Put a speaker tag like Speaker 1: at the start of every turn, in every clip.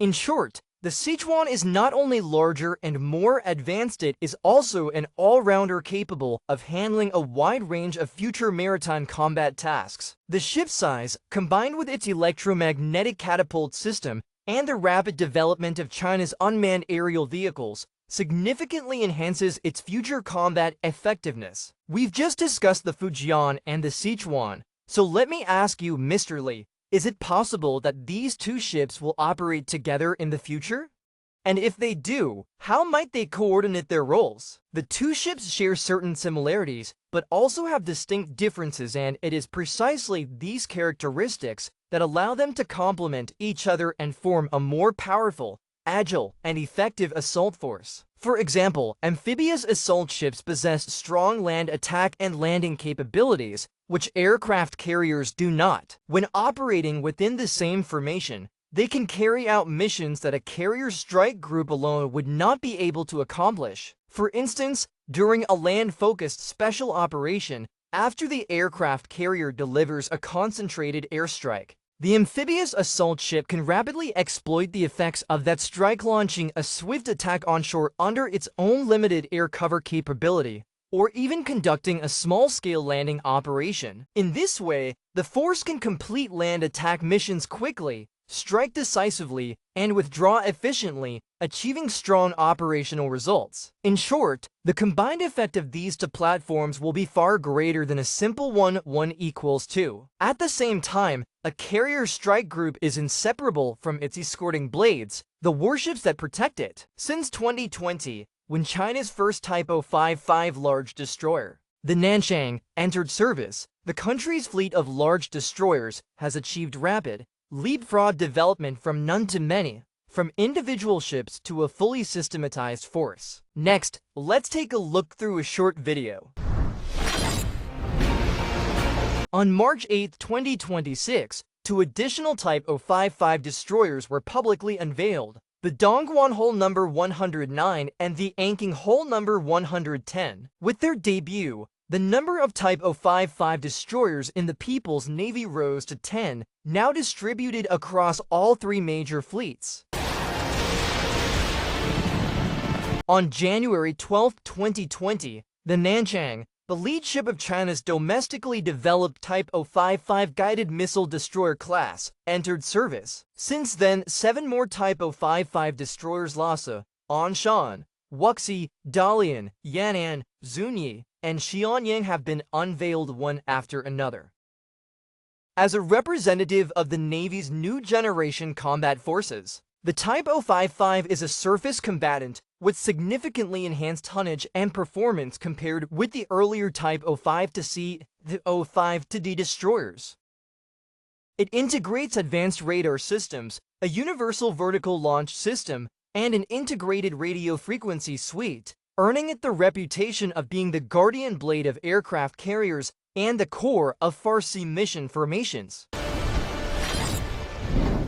Speaker 1: In short, the Sichuan is not only larger and more advanced, it is also an all-rounder capable of handling a wide range of future maritime combat tasks. The ship size, combined with its electromagnetic catapult system and the rapid development of China's unmanned aerial vehicles, significantly enhances its future combat effectiveness. We've just discussed the Fujian and the Sichuan, so let me ask you, Mr. Lee, is it possible that these two ships will operate together in the future? And if they do, how might they coordinate their roles? The two ships share certain similarities, but also have distinct differences, and it is precisely these characteristics that allow them to complement each other and form a more powerful, agile, and effective assault force. For example, amphibious assault ships possess strong land attack and landing capabilities, which aircraft carriers do not. When operating within the same formation, they can carry out missions that a carrier strike group alone would not be able to accomplish. For instance, during a land-focused special operation, after the aircraft carrier delivers a concentrated airstrike, the amphibious assault ship can rapidly exploit the effects of that strike, launching a swift attack onshore under its own limited air cover capability, or even conducting a small-scale landing operation. In this way, the force can complete land attack missions quickly, strike decisively, and withdraw efficiently, achieving strong operational results. In short, the combined effect of these two platforms will be far greater than a simple 1-1=2. At the same time, a carrier strike group is inseparable from its escorting blades, the warships that protect it. Since 2020, when China's first Type 055 large destroyer, the Nanchang, entered service, the country's fleet of large destroyers has achieved rapid, leapfrog development from none to many, from individual ships to a fully systematized force. Next, let's take a look through a short video. On March 8, 2026, two additional Type 055 destroyers were publicly unveiled: the Dongguan Hull No. 109 and the Anking Hull No. 110. With their debut, the number of Type 055 destroyers in the People's Navy rose to 10, now distributed across all three major fleets. On January 12, 2020, the Nanchang, the lead ship of China's domestically developed Type 055 guided missile destroyer class, entered service. Since then, 7 more Type 055 destroyers, Lhasa, Anshan, Wuxi, Dalian, Yan'an, Zunyi, and Xianyang, have been unveiled one after another. As a representative of the Navy's new generation combat forces, the Type 055 is a surface combatant with significantly enhanced tonnage and performance compared with the earlier Type 05-C, the 05-D destroyers. It integrates advanced radar systems, a universal vertical launch system, and an integrated radio frequency suite, earning it the reputation of being the guardian blade of aircraft carriers and the core of Farsi mission formations.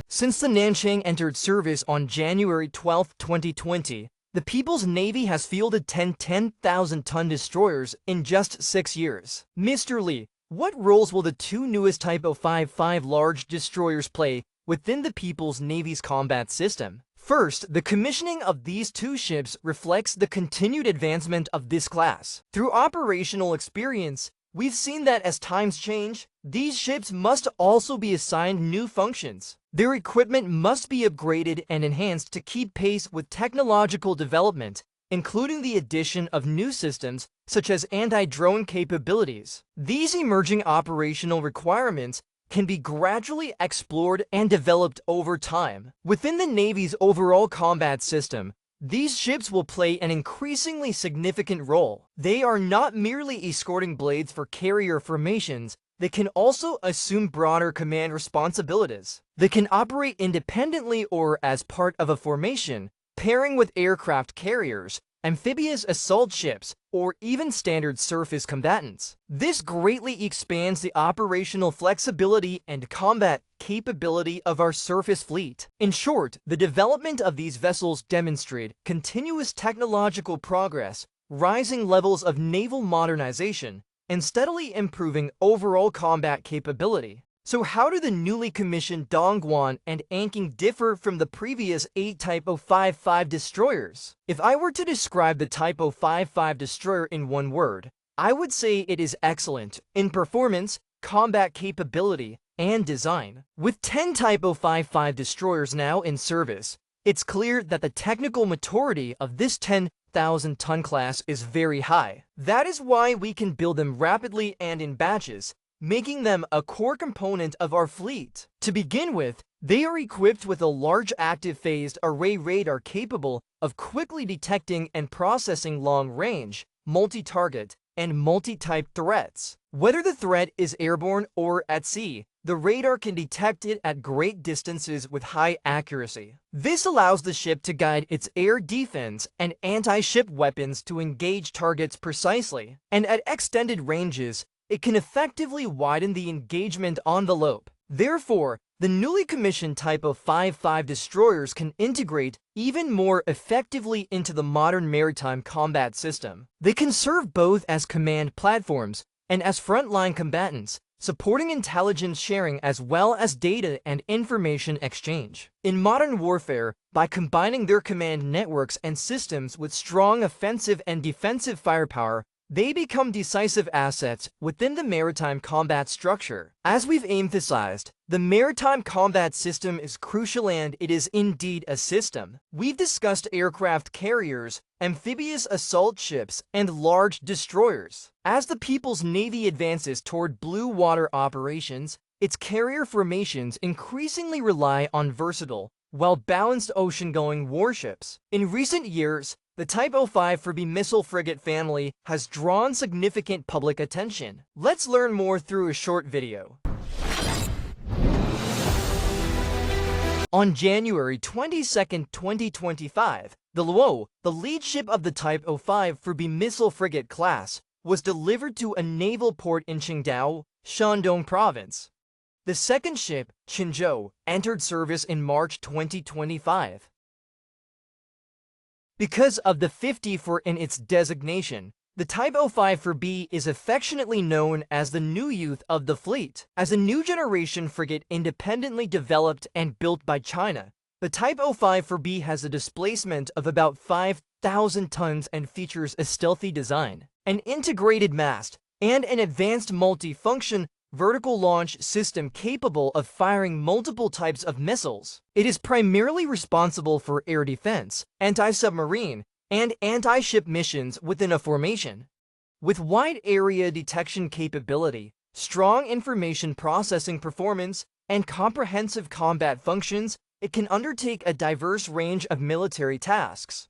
Speaker 1: Since the Nanchang entered service on January 12, 2020, the People's Navy has fielded 10 10,000-ton destroyers in just 6 years. Mr. Lee, what roles will the two newest Type 055 large destroyers play within the People's Navy's combat system? First, the commissioning of these two ships reflects the continued advancement of this class. Through operational experience, we've seen that as times change, these ships must also be assigned new functions. Their equipment must be upgraded and enhanced to keep pace with technological development, including the addition of new systems such as anti-drone capabilities. These emerging operational requirements can be gradually explored and developed over time. Within the Navy's overall combat system, these ships will play an increasingly significant role. They are not merely escorting blades for carrier formations, they can also assume broader command responsibilities. They can operate independently or as part of a formation, pairing with aircraft carriers, amphibious assault ships, or even standard surface combatants. This greatly expands the operational flexibility and combat capability of our surface fleet. In short, the development of these vessels demonstrate continuous technological progress, rising levels of naval modernization, and steadily improving overall combat capability. So how do the newly commissioned Dongguan and Anking differ from the previous 8 Type 055 destroyers? If I were to describe the Type 055 destroyer in one word, I would say it is excellent in performance, combat capability, and design. With 10 Type 055 destroyers now in service, it's clear that the technical maturity of this 10,000-ton class is very high. That is why we can build them rapidly and in batches, making them a core component of our fleet. To begin with, they are equipped with a large active phased array radar capable of quickly detecting and processing long-range, multi-target, and multi-type threats. Whether the threat is airborne or at sea, the radar can detect it at great distances with high accuracy. This allows the ship to guide its air defense and anti-ship weapons to engage targets precisely, and at extended ranges, it can effectively widen the engagement envelope. Therefore, the newly commissioned Type 055 destroyers can integrate even more effectively into the modern maritime combat system. They can serve both as command platforms and as frontline combatants, supporting intelligence sharing as well as data and information exchange. In modern warfare, by combining their command networks and systems with strong offensive and defensive firepower, they become decisive assets within the maritime combat structure. As we've emphasized, the maritime combat system is crucial, and it is indeed a system. We've discussed aircraft carriers, amphibious assault ships, and large destroyers. As the People's Navy advances toward blue water operations, its carrier formations increasingly rely on versatile, well-balanced ocean-going warships. In recent years, the Type 054B missile frigate family has drawn significant public attention. Let's learn more through a short video. On January 22, 2025, the Luo, the lead ship of the Type 054B missile frigate class, was delivered to a naval port in Qingdao, Shandong Province. The second ship, Qinzhou, entered service in March 2025. Because of the 54 in its designation, the Type 054B is affectionately known as the new youth of the fleet. As a new generation frigate independently developed and built by China, the Type 054B has a displacement of about 5,000 tons and features a stealthy design, an integrated mast, and an advanced multi-function vertical launch system capable of firing multiple types of missiles. It is primarily responsible for air defense, anti-submarine, and anti-ship missions within a formation. With wide area detection capability, strong information processing performance, and comprehensive combat functions, it can undertake a diverse range of military tasks.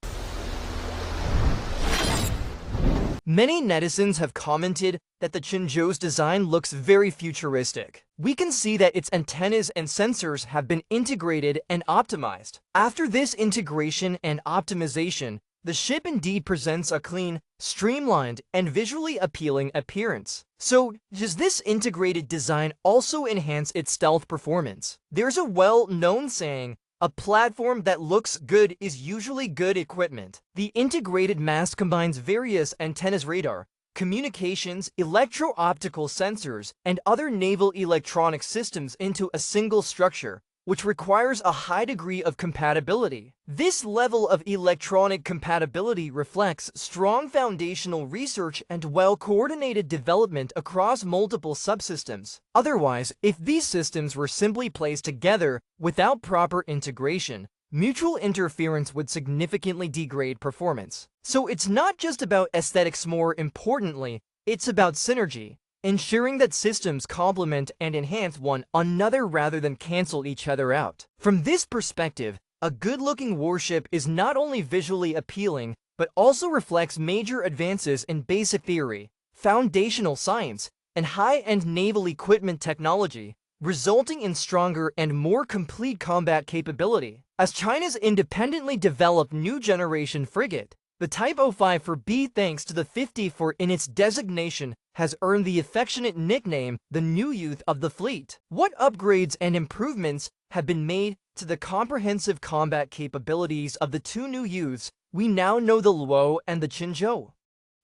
Speaker 1: Many netizens have commented that the Qinzhou's design looks very futuristic. We can see that its antennas and sensors have been integrated and optimized. After this integration and optimization, the ship indeed presents a clean, streamlined, and visually appealing appearance. So, does this integrated design also enhance its stealth performance? There's a well-known saying, "A platform that looks good is usually good equipment." The integrated mast combines various antennas, radar, communications, electro-optical sensors, and other naval electronic systems into a single structure, which requires a high degree of compatibility. This level of electronic compatibility reflects strong foundational research and well-coordinated development across multiple subsystems. Otherwise, if these systems were simply placed together without proper integration, mutual interference would significantly degrade performance. So it's not just about aesthetics, more importantly, it's about synergy, ensuring that systems complement and enhance one another rather than cancel each other out. From this perspective, a good-looking warship is not only visually appealing, but also reflects major advances in basic theory, foundational science, and high-end naval equipment technology, resulting in stronger and more complete combat capability. As China's independently developed new generation frigate, the Type 054B, thanks to the 54 in its designation, has earned the affectionate nickname, the new youth of the fleet. What upgrades and improvements have been made to the comprehensive combat capabilities of the two new youths? We now know the Luo and the Qinzhou.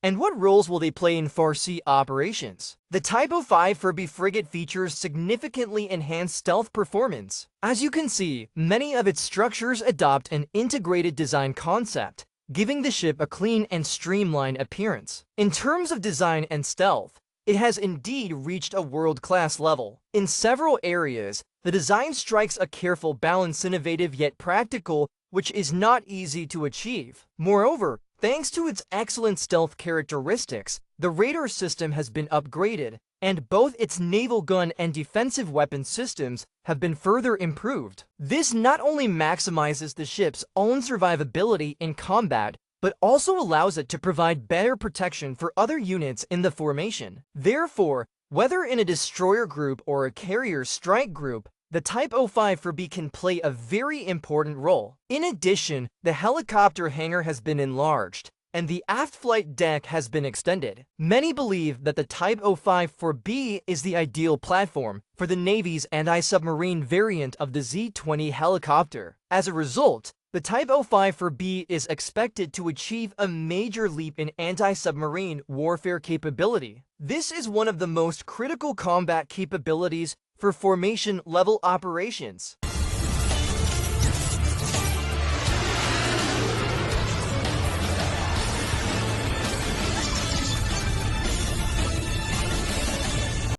Speaker 1: And what roles will they play in far-sea operations? The Type 05 Furby frigate features significantly enhanced stealth performance. As you can see, many of its structures adopt an integrated design concept, giving the ship a clean and streamlined appearance. In terms of design and stealth, it has indeed reached a world-class level. In several areas, the design strikes a careful balance, innovative yet practical, which is not easy to achieve. Moreover, thanks to its excellent stealth characteristics, the radar system has been upgraded, and both its naval gun and defensive weapon systems have been further improved. This not only maximizes the ship's own survivability in combat, but also allows it to provide better protection for other units in the formation. Therefore, whether in a destroyer group or a carrier strike group, the Type 05 Furby can play a very important role. In addition, the helicopter hangar has been enlarged, and the aft flight deck has been extended. Many believe that the Type 05 Furby is the ideal platform for the Navy's anti-submarine variant of the Z-20 helicopter. As a result, the Type 05 Furby is expected to achieve a major leap in anti-submarine warfare capability. This is one of the most critical combat capabilities for formation-level operations.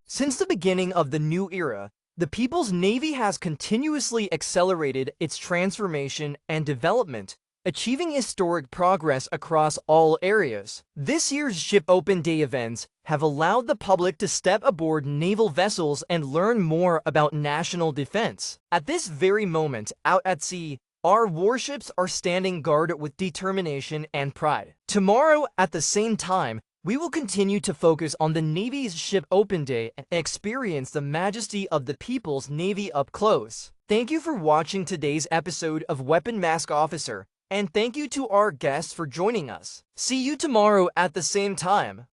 Speaker 1: Since the beginning of the new era, the People's Navy has continuously accelerated its transformation and development, achieving historic progress across all areas. This year's Ship Open Day events have allowed the public to step aboard naval vessels and learn more about national defense. At this very moment, out at sea, our warships are standing guard with determination and pride. Tomorrow, at the same time, we will continue to focus on the Navy's Ship Open Day and experience the majesty of the People's Navy up close. Thank you for watching today's episode of Weapon Mask Officer, and thank you to our guests for joining us. See you tomorrow at the same time.